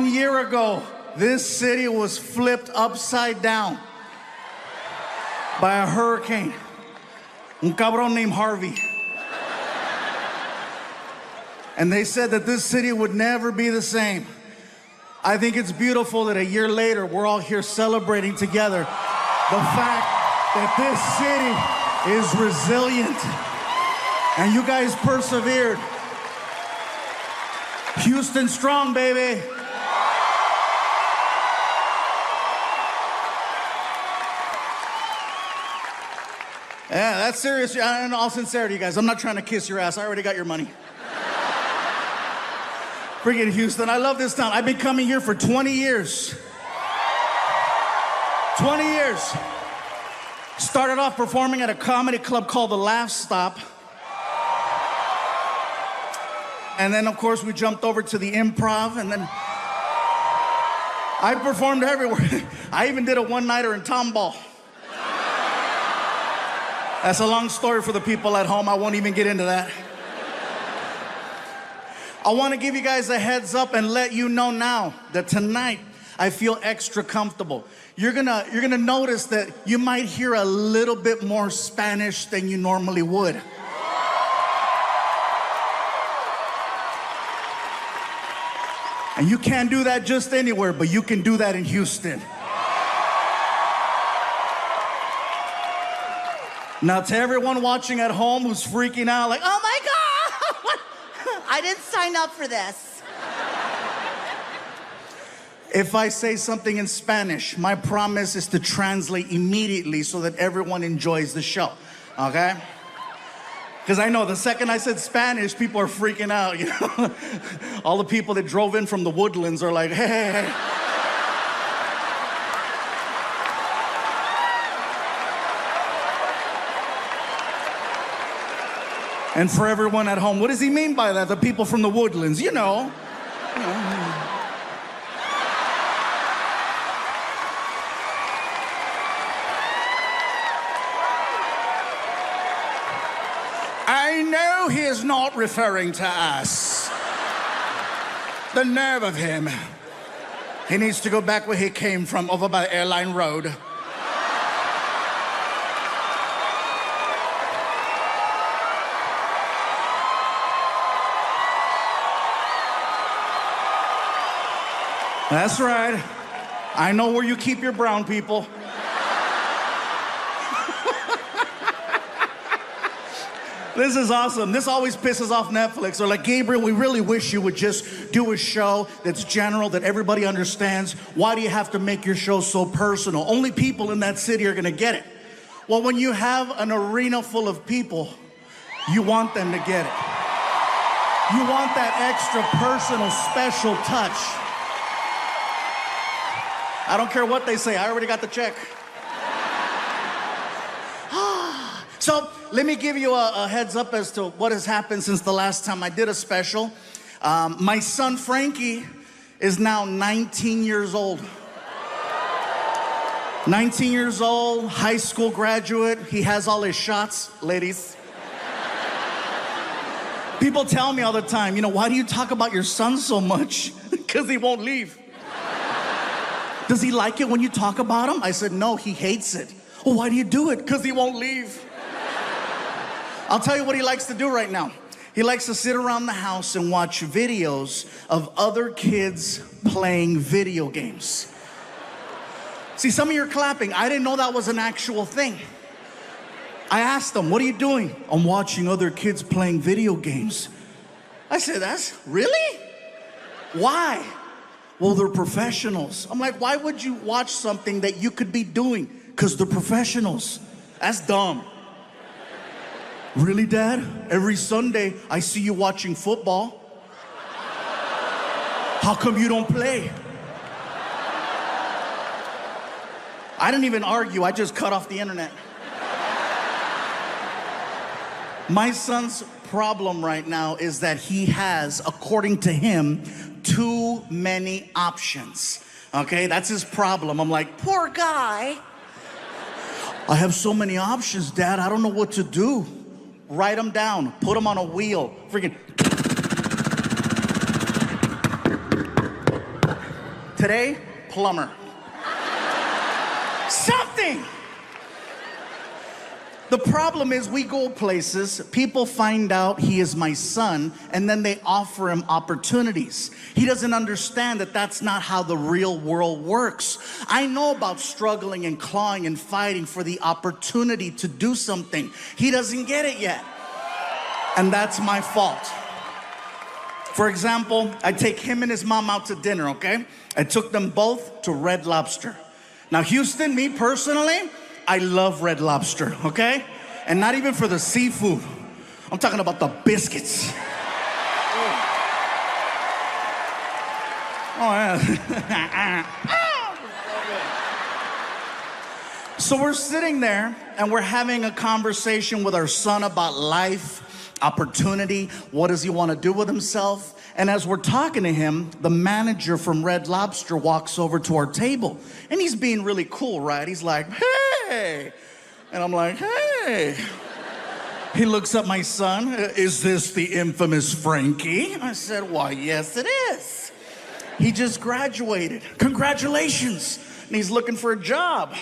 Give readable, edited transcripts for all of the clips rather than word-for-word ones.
year ago, this city was flipped upside down by a hurricane. Un cabrón named Harvey. And they said that this city would never be the same. I think it's beautiful that a year later, we're all here celebrating together the fact that this city is resilient. And you guys persevered. Houston strong, baby. Yeah, that's serious. In all sincerity, guys, I'm not trying to kiss your ass. I already got your money. Freaking Houston, I love this town. I've been coming here for 20 years. 20 years. Started off performing at a comedy club called the Laugh Stop. And then, of course, we jumped over to the Improv, and then I performed everywhere. I even did a one-nighter in Tomball. That's a long story for the people at home. I won't even get into that. I want to give you guys a heads up and let you know now that tonight I feel extra comfortable. You're gonna notice that you might hear a little bit more Spanish than you normally would. And you can't do that just anywhere, but you can do that in Houston. Now, to everyone watching at home who's freaking out, like, oh my God, I didn't sign up for this. if I say something in Spanish, my promise is to translate immediately so that everyone enjoys the show, okay? Because I know the second I said Spanish, people are freaking out, you know? All the people that drove in from the Woodlands are like, hey. And for everyone at home, what does he mean by that? The people from the Woodlands, you know. I know he is not referring to us. The nerve of him. He needs to go back where he came from, over by Airline Road. That's right. I know where you keep your brown people. This is awesome. This always pisses off Netflix. They're like, Gabriel, we really wish you would just do a show that's general, that everybody understands. Why do you have to make your show so personal? Only people in that city are gonna get it. Well, when you have an arena full of people, you want them to get it. You want that extra personal, special touch. I don't care what they say, I already got the check. So let me give you a heads up as to what has happened since the last time I did a special. My son Frankie is now 19 years old. 19 years old, high school graduate. He has all his shots, ladies. People tell me all the time, you know, why do you talk about your son so much? Because he won't leave. Does he like it when you talk about him? I said, no, he hates it. Well, why do you do it? Because he won't leave. I'll tell you what he likes to do right now. He likes to sit around the house and watch videos of other kids playing video games. See, some of you are clapping. I didn't know that was an actual thing. I asked him, what are you doing? I'm watching other kids playing video games. I said, that's really? Why? Well, they're professionals. I'm like, why would you watch something that you could be doing? Because they're professionals. That's dumb. Really, Dad? Every Sunday, I see you watching football. How come you don't play? I didn't even argue, I just cut off the internet. My son's problem right now is that he has, according to him, too many options. Okay, that's his problem. I'm like, Poor guy. I have so many options, Dad, I don't know what to do. Write them down, put them on a wheel, freaking. Today, plumber. Something. The problem is we go places, people find out he is my son, and then they offer him opportunities. He doesn't understand that that's not how the real world works. I know about struggling and clawing and fighting for the opportunity to do something. He doesn't get it yet. And that's my fault. For example, I take him and his mom out to dinner, okay? I took them both to Red Lobster. Now, Houston, me personally, I love Red Lobster, okay? And not even for the seafood. I'm talking about the biscuits. Oh, yeah. So we're sitting there and we're having a conversation with our son about life, opportunity, what does he want to do with himself? And as we're talking to him, the manager from Red Lobster walks over to our table. And he's being really cool, right? He's like, hey. And I'm like, hey. He looks at my son. Is this the infamous Frankie? I said, why, yes, it is. He just graduated. Congratulations. And he's looking for a job.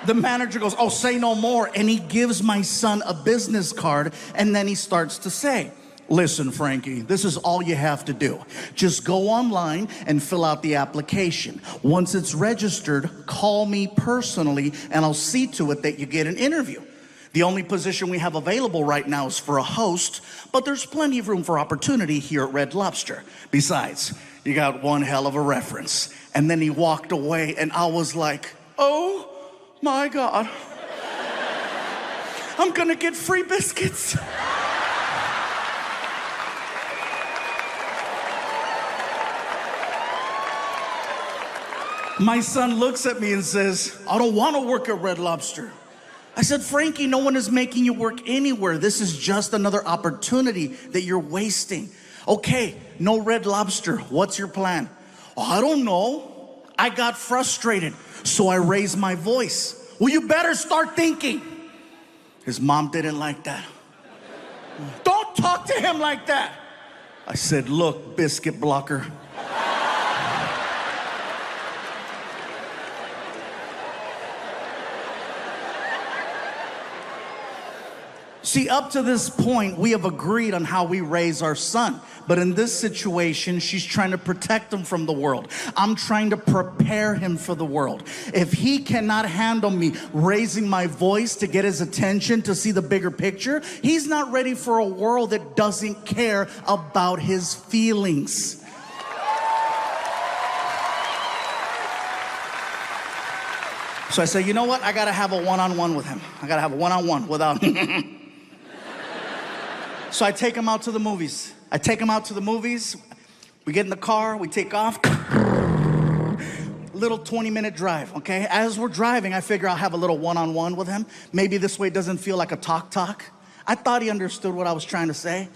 The manager goes, oh, say no more. And he gives my son a business card. And then he starts to say, listen, Frankie, this is all you have to do. Just go online and fill out the application. Once it's registered, call me personally, and I'll see to it that you get an interview. The only position we have available right now is for a host, but there's plenty of room for opportunity here at Red Lobster. Besides, you got one hell of a reference. And then he walked away, and I was like, oh my God, I'm gonna get free biscuits. My son looks at me and says, I don't want to work at Red Lobster. I said, Frankie, no one is making you work anywhere. This is just another opportunity that you're wasting. Okay, no Red Lobster. What's your plan? Oh, I don't know. I got frustrated, so I raised my voice. Well, you better start thinking. His mom didn't like that. Don't talk to him like that. I said, look, biscuit blocker. See, up to this point, we have agreed on how we raise our son. But in this situation, she's trying to protect him from the world. I'm trying to prepare him for the world. If he cannot handle me raising my voice to get his attention, to see the bigger picture, he's not ready for a world that doesn't care about his feelings. So I say, you know what? I gotta have a one-on-one with him. I gotta have a one-on-one without... So I take him out to the movies. We get in the car, we take off. Little 20-minute drive, okay? As we're driving, I figure I'll have a little one-on-one with him. Maybe this way it doesn't feel like a talk. I thought he understood what I was trying to say.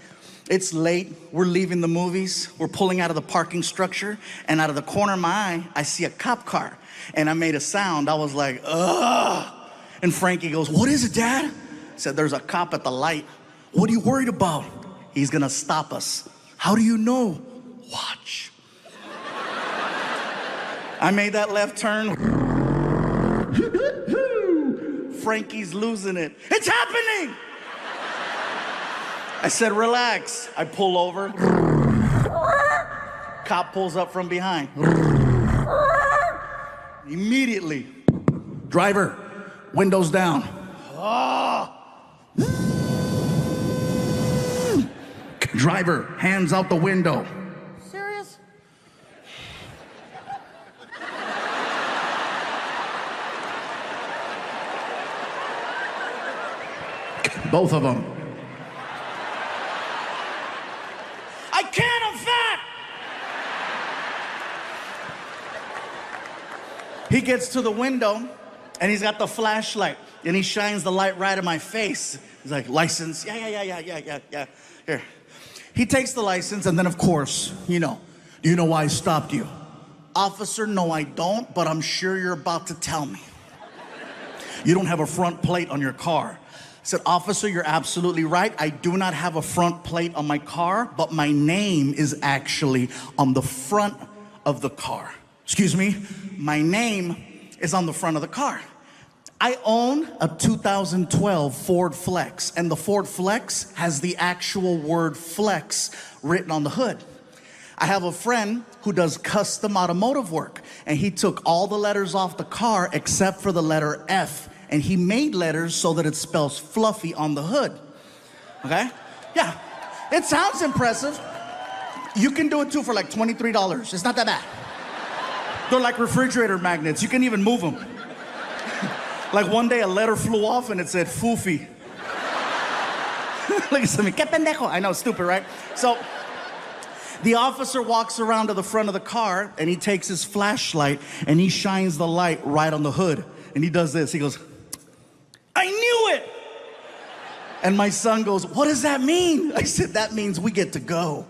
It's late, we're leaving the movies. We're pulling out of the parking structure, and out of the corner of my eye, I see a cop car. And I made a sound. I was like, ugh. And Frankie goes, what is it, Dad? I said, there's a cop at the light. What are you worried about? He's gonna stop us. How do you know? Watch. I made that left turn. Frankie's losing it. It's happening! I said, relax. I pull over. Cop pulls up from behind. Immediately. Driver, windows down. Oh. Driver, hands out the window. Serious? Both of them. I can't, I'm fat! He gets to the window, and he's got the flashlight, and he shines the light right in my face. He's like, license? Yeah. Here. He takes the license, and then, of course, do you know why I stopped you? Officer, no, I don't, but I'm sure you're about to tell me. You don't have a front plate on your car. said, "Officer, you're absolutely right. I do not have a front plate on my car, but my name is actually on the front of the car." Excuse me, my name is on the front of the car. I own a 2012 Ford Flex, and the Ford Flex has the actual word flex written on the hood. I have a friend who does custom automotive work, and he took all the letters off the car except for the letter F, and he made letters so that it spells fluffy on the hood. Okay? Yeah, it sounds impressive. You can do it too for like $23. It's not that bad. They're like refrigerator magnets. You can even move them. Like one day a letter flew off and it said foofy. Look at me, que pendejo. I know, stupid, right? So the officer walks around to the front of the car and he takes his flashlight and he shines the light right on the hood. And he does this, he goes, "I knew it!" And my son goes, "What does that mean?" I said, "That means we get to go."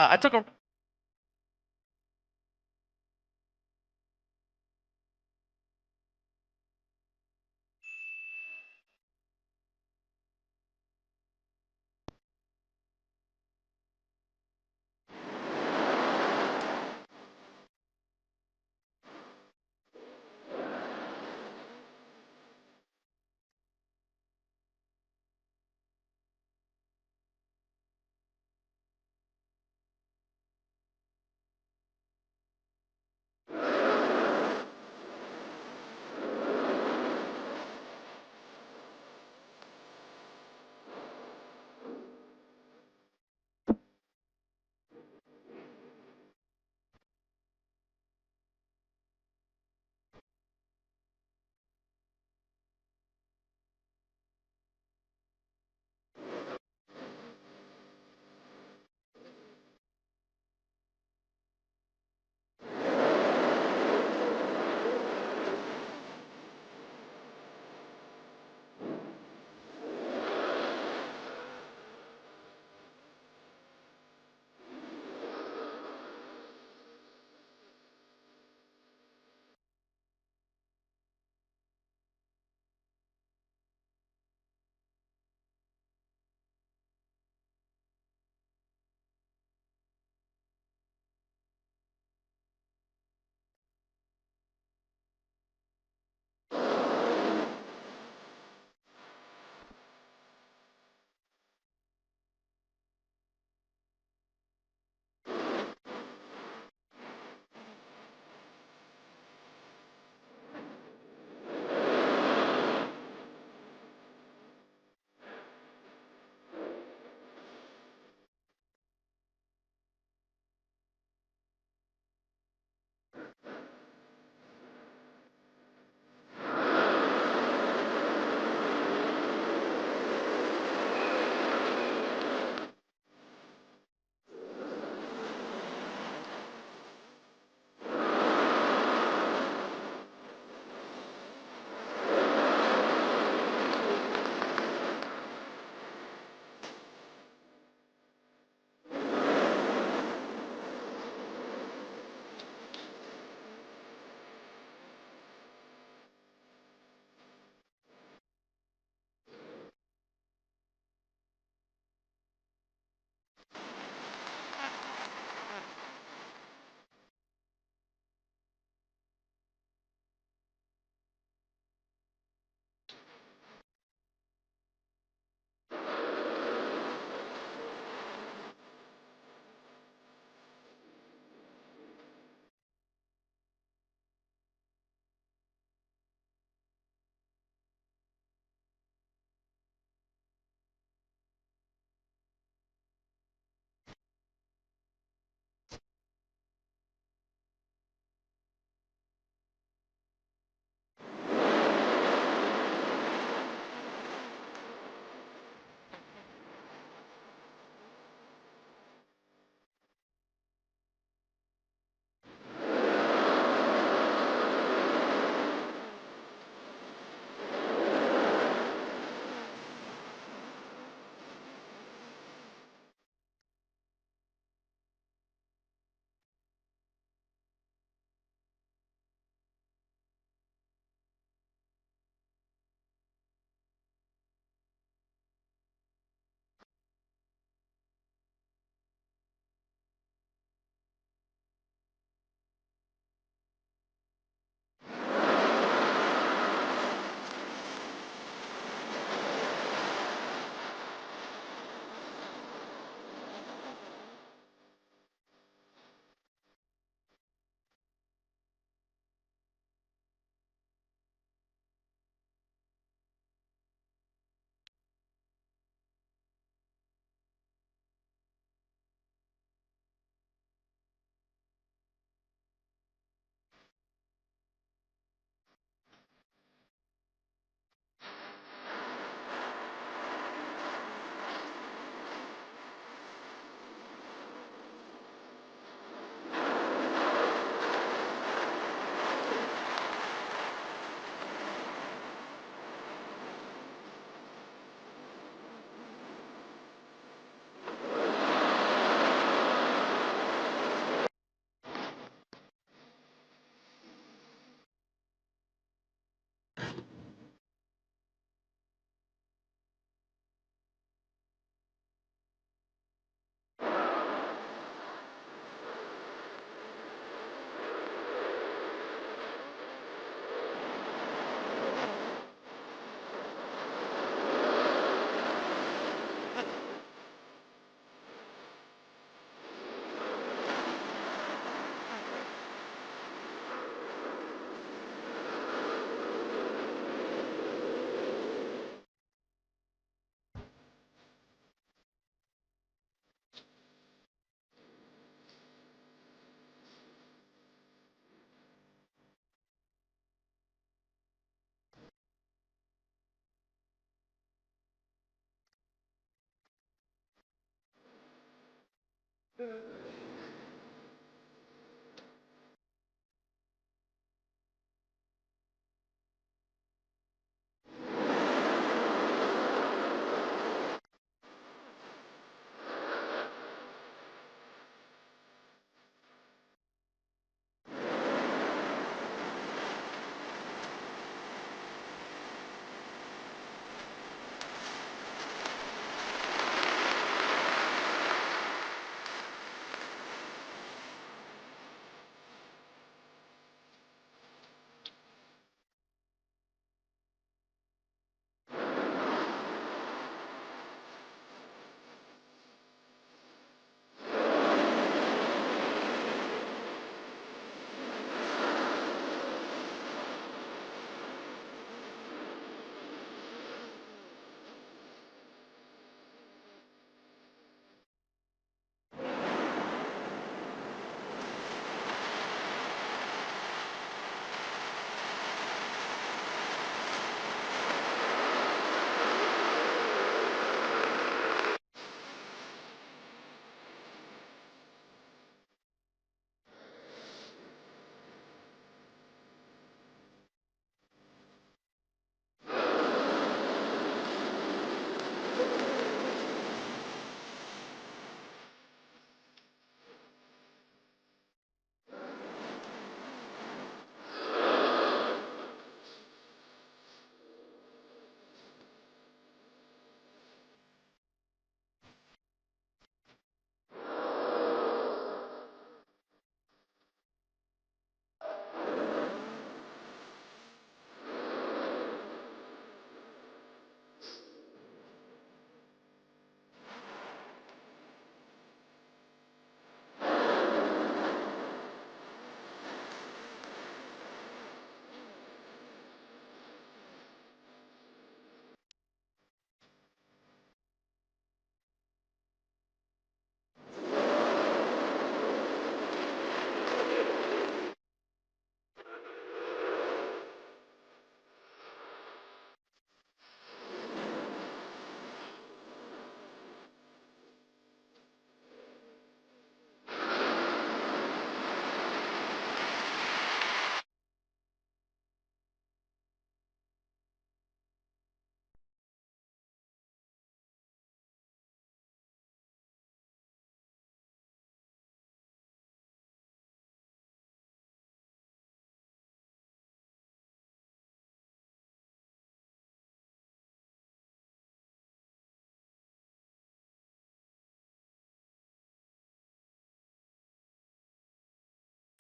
I took a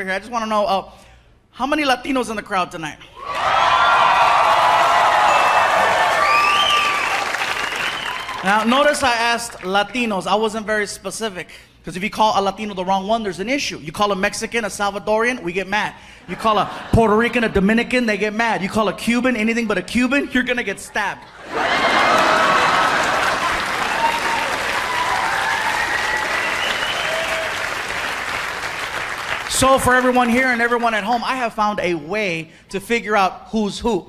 I just want to know how many Latinos in the crowd tonight? Now, notice I asked Latinos. I wasn't very specific. Because if you call a Latino the wrong one, there's an issue. You call a Mexican, a Salvadorian, we get mad. You call a Puerto Rican, a Dominican, they get mad. You call a Cuban anything but a Cuban, you're going to get stabbed. So for everyone here and everyone at home, I have found a way to figure out who's who.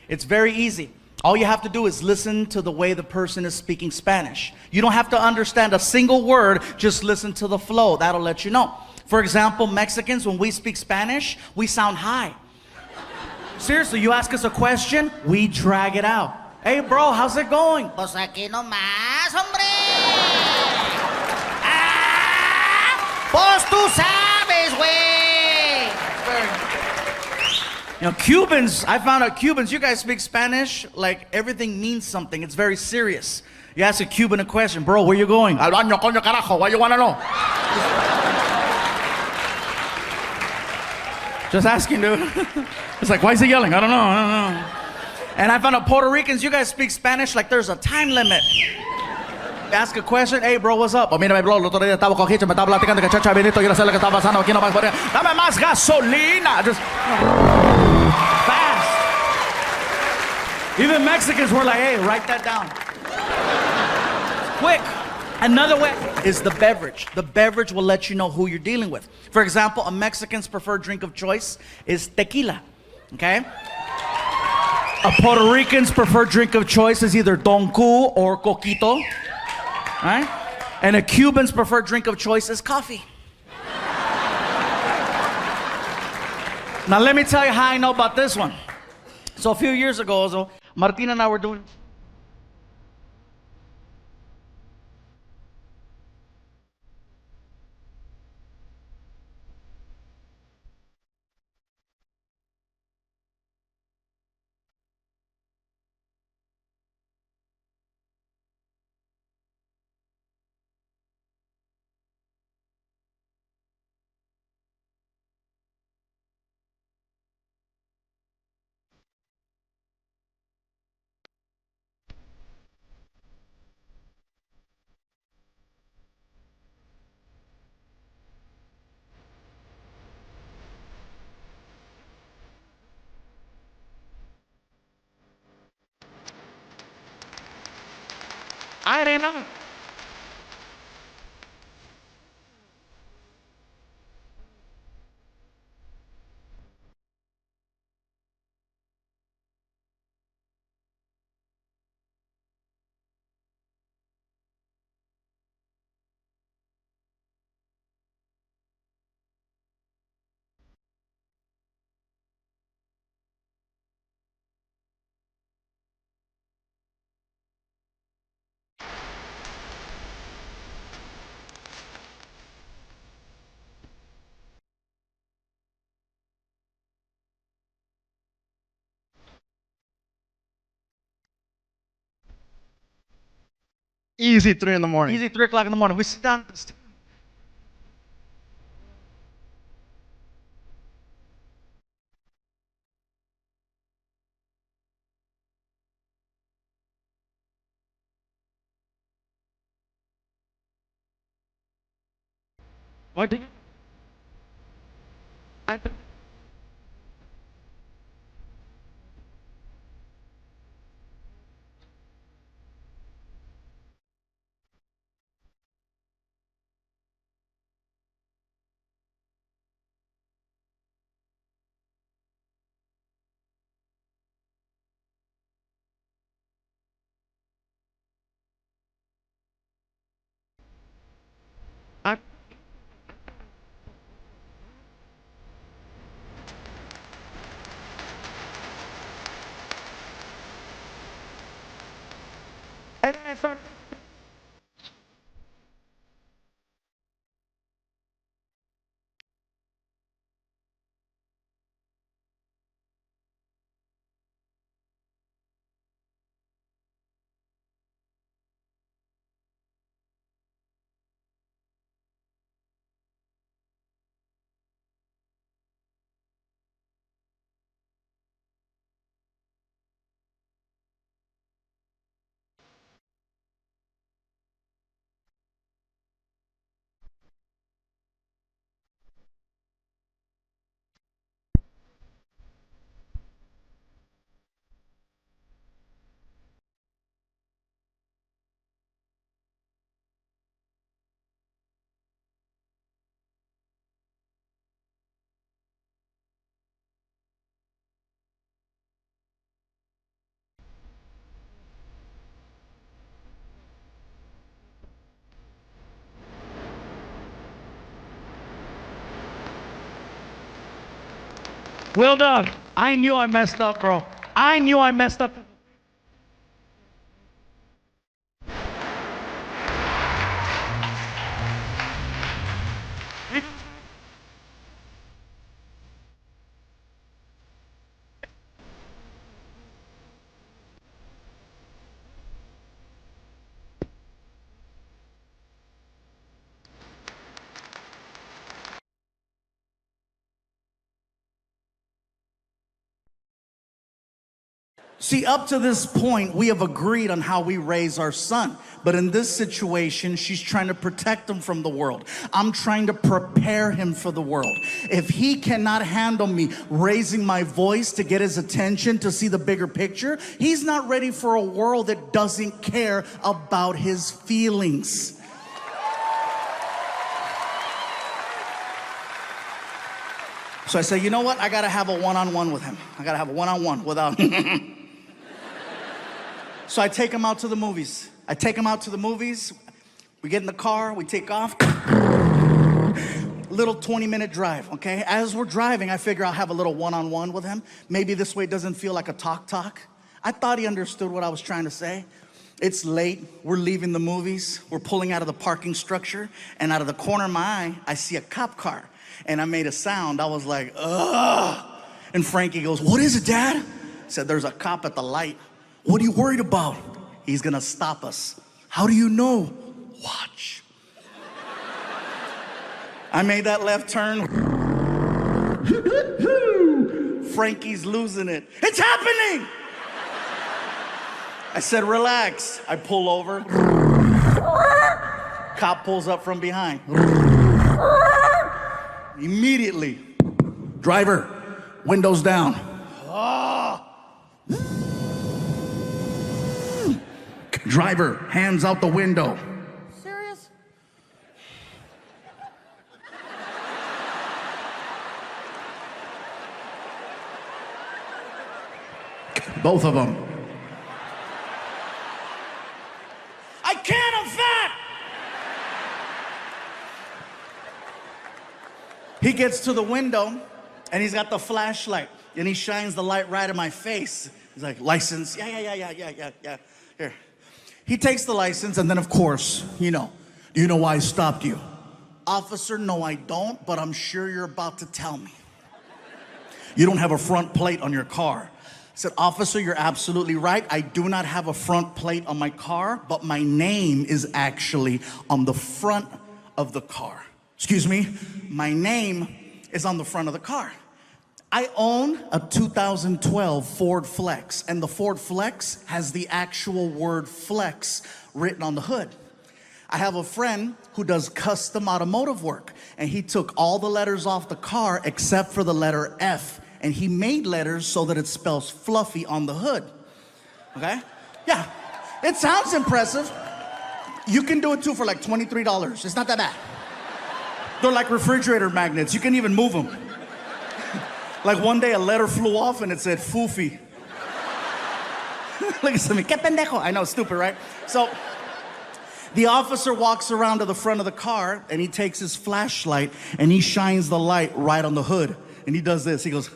It's very easy. All you have to do is listen to the way the person is speaking Spanish. You don't have to understand a single word, just listen to the flow. That'll let you know. For example, Mexicans, when we speak Spanish, we sound high. Seriously, you ask us a question, we drag it out. Hey bro, how's it going? Pues aquí nomás, hombre. Pues tú sabes, güey. You know, Cubans, I found out Cubans, you guys speak Spanish like everything means something. It's very serious. You ask a Cuban a question, bro, where you going? Al baño, coño, carajo, why you wanna know? Just asking, dude. It's like, why is he yelling? I don't know. And I found out Puerto Ricans, you guys speak Spanish like there's a time limit. Ask a question, hey bro, what's up? Oh, mira, bro, el otro día estaba con Hitcher, me estaba platicando que chacha Benito, quiero saber lo que está pasando aquí, no más por allá. Dame más gasolina. Just fast. Even Mexicans were like, hey, write that down. Quick. Another way is the beverage. The beverage will let you know who you're dealing with. For example, a Mexican's preferred drink of choice is tequila, okay? A Puerto Rican's preferred drink of choice is either Don Q or Coquito. Right? And a Cuban's preferred drink of choice is coffee. Now let me tell you how I know about this one. So a few years ago, Martina and I were doing... I didn't know. Easy 3 in the morning. Easy 3 o'clock in the morning. We sit down. What do you... I... And I thought... Well done. I knew I messed up, bro. I knew I messed up. See, up to this point, we have agreed on how we raise our son. But in this situation, she's trying to protect him from the world. I'm trying to prepare him for the world. If he cannot handle me raising my voice to get his attention, to see the bigger picture, he's not ready for a world that doesn't care about his feelings. So I say, you know what? I gotta have a one-on-one with him. I gotta have a one-on-one without... So I take him out to the movies. We get in the car, we take off. Little 20-minute drive, okay? As we're driving, I figure I'll have a little one-on-one with him. Maybe this way it doesn't feel like a talk. I thought he understood what I was trying to say. It's late, we're leaving the movies, we're pulling out of the parking structure, and out of the corner of my eye, I see a cop car. And I made a sound, I was like, ugh. And Frankie goes, what is it, Dad? I said, there's a cop at the light. What are you worried about? He's gonna stop us. How do you know? Watch. I made that left turn. Frankie's losing it. It's happening! I said, relax. I pull over. Cop pulls up from behind. Immediately, driver, windows down. Driver, hands out the window. Serious? Both of them. I can't, I'm fat! He gets to the window, and he's got the flashlight, and he shines the light right in my face. He's like, license? Yeah. Here. He takes the license, and then, of course, do you know why I stopped you? Officer, no, I don't, but I'm sure you're about to tell me. You don't have a front plate on your car. I said, officer, you're absolutely right. I do not have a front plate on my car, but my name is actually on the front of the car. Excuse me, my name is on the front of the car. I own a 2012 Ford Flex, and the Ford Flex has the actual word flex written on the hood. I have a friend who does custom automotive work, and he took all the letters off the car except for the letter F, and he made letters so that it spells fluffy on the hood. Okay? Yeah, it sounds impressive. You can do it too for like $23. It's not that bad. They're like refrigerator magnets. You can even move them. Like one day a letter flew off and it said foofy. Look at me, que pendejo. I know, stupid, right? So the officer walks around to the front of the car and he takes his flashlight and he shines the light right on the hood. And he does this, he goes,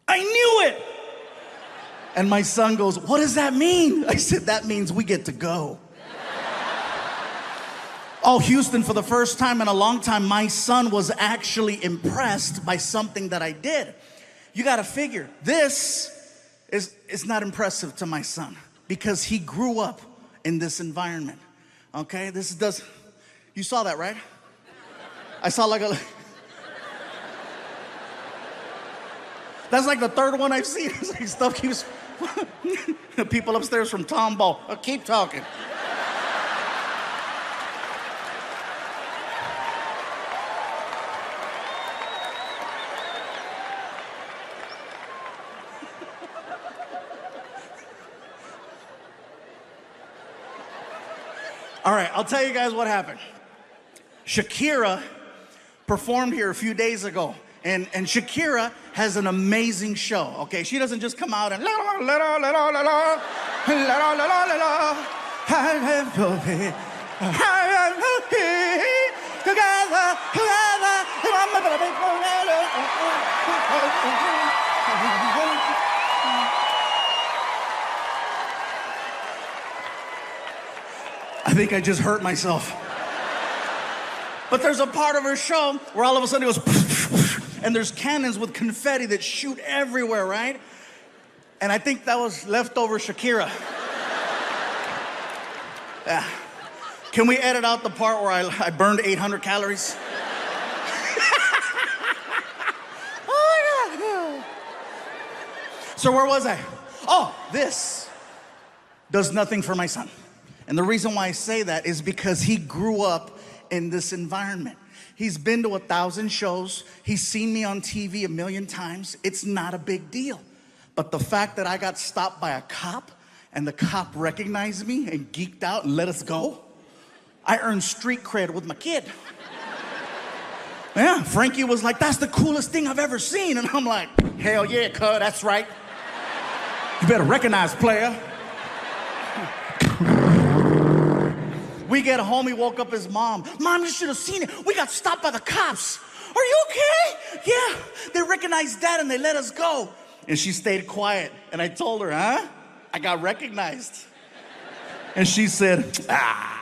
I knew it! And my son goes, what does that mean? I said, that means we get to go. Oh, Houston, for the first time in a long time, my son was actually impressed by something that I did. You gotta figure, this is not impressive to my son because he grew up in this environment, okay? You saw that, right? I saw like a... That's like the third one I've seen. It's like stuff keeps... People upstairs from Tombow. Keep talking. All right, I'll tell you guys what happened. Shakira performed here a few days ago, and Shakira has an amazing show, okay? She doesn't just come out and I think I just hurt myself. But there's a part of her show where all of a sudden it goes, and there's cannons with confetti that shoot everywhere, right? And I think that was leftover Shakira. Yeah. Can we edit out the part where I burned 800 calories? Oh my God. So where was I? Oh, this does nothing for my son. And the reason why I say that is because he grew up in this environment. He's been to 1,000 shows. He's seen me on TV 1,000,000 times. It's not a big deal. But the fact that I got stopped by a cop and the cop recognized me and geeked out and let us go, I earned street cred with my kid. Yeah, Frankie was like, that's the coolest thing I've ever seen. And I'm like, hell yeah, cuz, that's right. You better recognize, player. We get home, he woke up his mom. Mom, you should have seen it. We got stopped by the cops. Are you okay? Yeah. They recognized Dad and they let us go. And she stayed quiet. And I told her, huh? I got recognized. And she said, ah.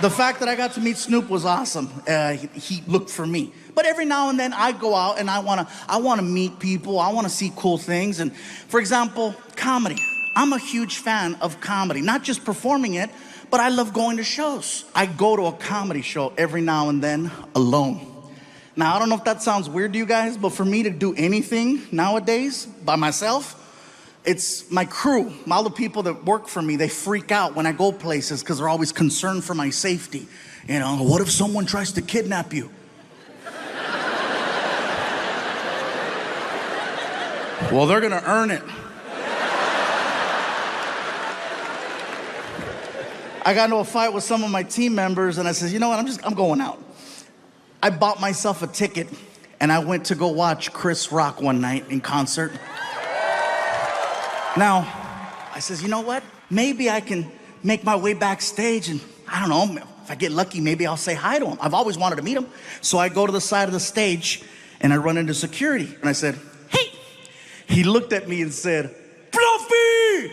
The fact that I got to meet Snoop was awesome. He looked for me. But every now and then I go out and I wanna meet people. I wanna see cool things. And for example, comedy. I'm a huge fan of comedy, not just performing it, but I love going to shows. I go to a comedy show every now and then alone. Now, I don't know if that sounds weird to you guys, but for me to do anything nowadays by myself, it's my crew, all the people that work for me, they freak out when I go places because they're always concerned for my safety. You know, what if someone tries to kidnap you? Well, they're gonna earn it. I got into a fight with some of my team members and I said, you know what, I'm going out. I bought myself a ticket and I went to go watch Chris Rock one night in concert. Now, I says, you know what? Maybe I can make my way backstage and, I don't know, if I get lucky, maybe I'll say hi to him. I've always wanted to meet him. So I go to the side of the stage and I run into security. And I said, hey. He looked at me and said, Fluffy!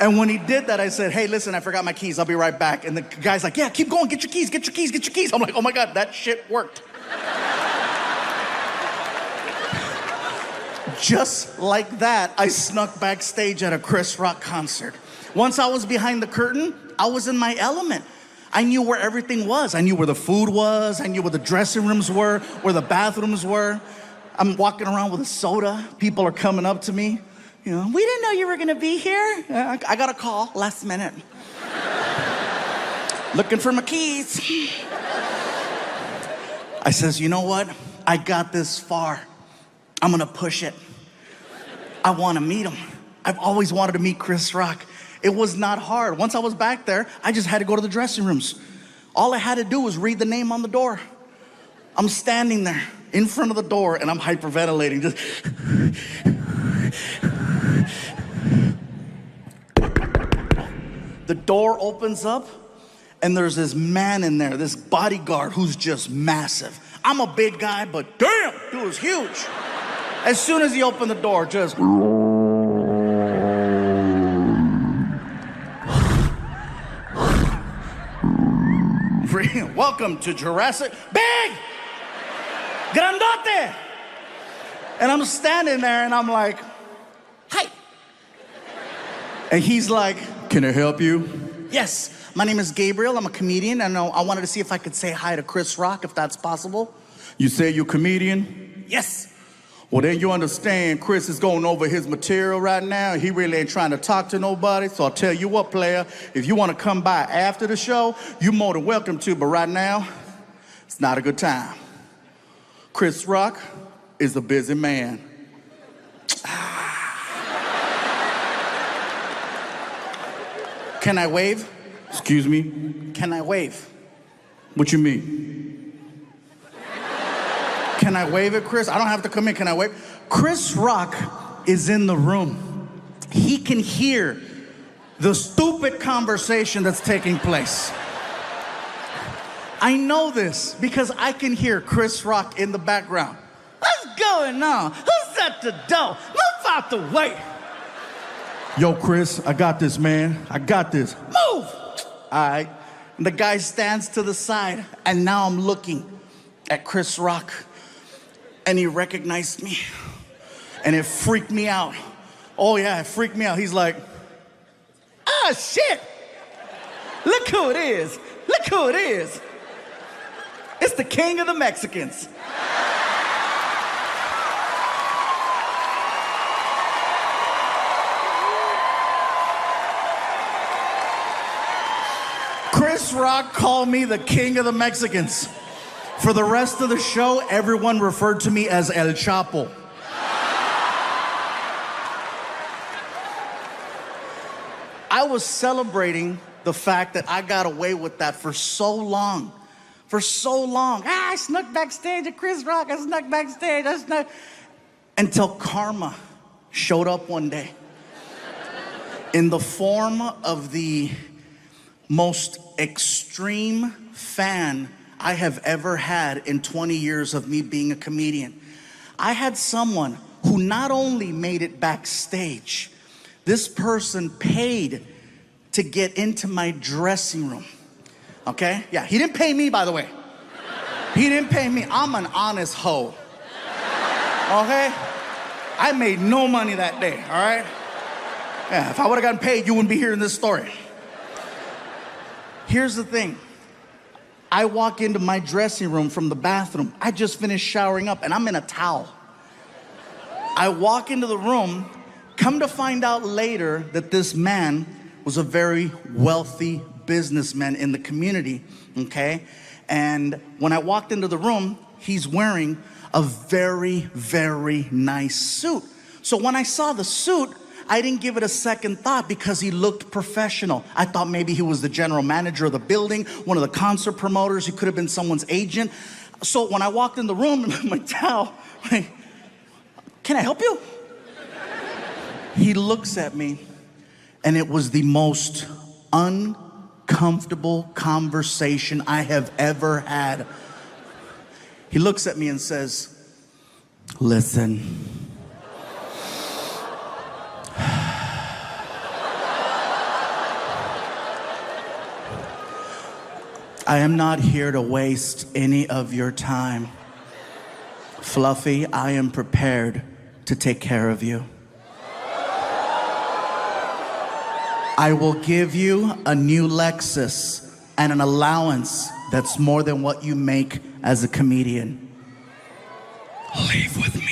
And when he did that, I said, hey, listen, I forgot my keys. I'll be right back. And the guy's like, yeah, keep going. Get your keys, get your keys, get your keys. I'm like, oh my God, that shit worked. Just like that, I snuck backstage at a Chris Rock concert. Once I was behind the curtain, I was in my element. I knew where everything was. I knew where the food was. I knew where the dressing rooms were, where the bathrooms were. I'm walking around with a soda. People are coming up to me. You know, we didn't know you were gonna be here. I got a call last minute. Looking for my keys. I says, you know what? I got this far. I'm gonna push it. I wanna meet him. I've always wanted to meet Chris Rock. It was not hard. Once I was back there, I just had to go to the dressing rooms. All I had to do was read the name on the door. I'm standing there in front of the door and I'm hyperventilating, just. The door opens up and there's this man in there, this bodyguard who's just massive. I'm a big guy, but damn, dude was huge. As soon as he opened the door, just. Welcome to Jurassic. Big! Grandote! And I'm standing there and I'm like, hi. And he's like, can I help you? Yes, my name is Gabriel. I'm a comedian and I wanted to see if I could say hi to Chris Rock, if that's possible. You say you're a comedian? Yes. Well, then you understand Chris is going over his material right now. He really ain't trying to talk to nobody. So I'll tell you what, player, if you want to come by after the show, you're more than welcome to. But right now, it's not a good time. Chris Rock is a busy man. Can I wave? Excuse me? Can I wave? What you mean? Can I wave at Chris? I don't have to come in. Can I wave? Chris Rock is in the room. He can hear the stupid conversation that's taking place. I know this because I can hear Chris Rock in the background. What's going on? Who's at the door? Move out the way. Yo, Chris, I got this, man. I got this. Move! All right. And the guy stands to the side, and now I'm looking at Chris Rock. And he recognized me. And it freaked me out. Oh, yeah, it freaked me out. He's like, ah, shit. Look who it is. Look who it is. It's the king of the Mexicans. Chris Rock called me the king of the Mexicans. For the rest of the show, everyone referred to me as El Chapo. I was celebrating the fact that I got away with that for so long. For so long. I snuck backstage at Chris Rock. I snuck backstage. Until karma showed up one day in the form of the most extreme fan I have ever had in 20 years of me being a comedian. I had someone who not only made it backstage, this person paid to get into my dressing room. Okay? Yeah, he didn't pay me, by the way. He didn't pay me. I'm an honest hoe. Okay? I made no money that day, all right? Yeah, if I would have gotten paid, you wouldn't be hearing this story. Here's the thing. I walk into my dressing room from the bathroom. I just finished showering up and I'm in a towel. I walk into the room, come to find out later that this man was a very wealthy businessman in the community, okay? And when I walked into the room, he's wearing a very, very nice suit. So when I saw the suit, I didn't give it a second thought because he looked professional. I thought maybe he was the general manager of the building, one of the concert promoters. He could have been someone's agent. So when I walked in the room in my towel, like, can I help you? He looks at me, and it was the most uncomfortable conversation I have ever had. He looks at me and says, listen. I am not here to waste any of your time. Fluffy, I am prepared to take care of you. I will give you a new Lexus and an allowance that's more than what you make as a comedian. Leave with me.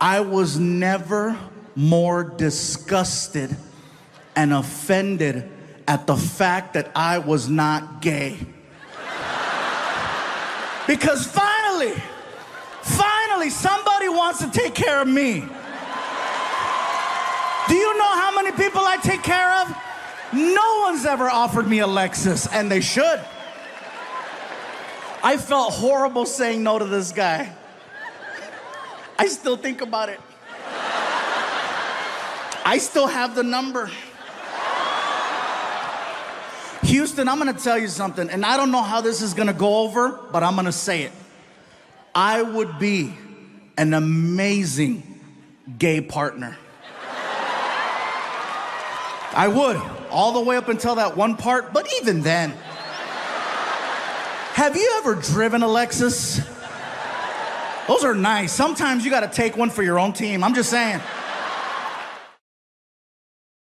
I was never more disgusted and offended at the fact that I was not gay. Because finally, somebody wants to take care of me. Do you know how many people I take care of? No one's ever offered me a Lexus, and they should. I felt horrible saying no to this guy. I still think about it. I still have the number. Houston, I'm gonna tell you something, and I don't know how this is gonna go over, but I'm gonna say it. I would be an amazing gay partner. I would, all the way up until that one part, but even then. Have you ever driven a Lexus? Those are nice. Sometimes you gotta take one for your own team. I'm just saying.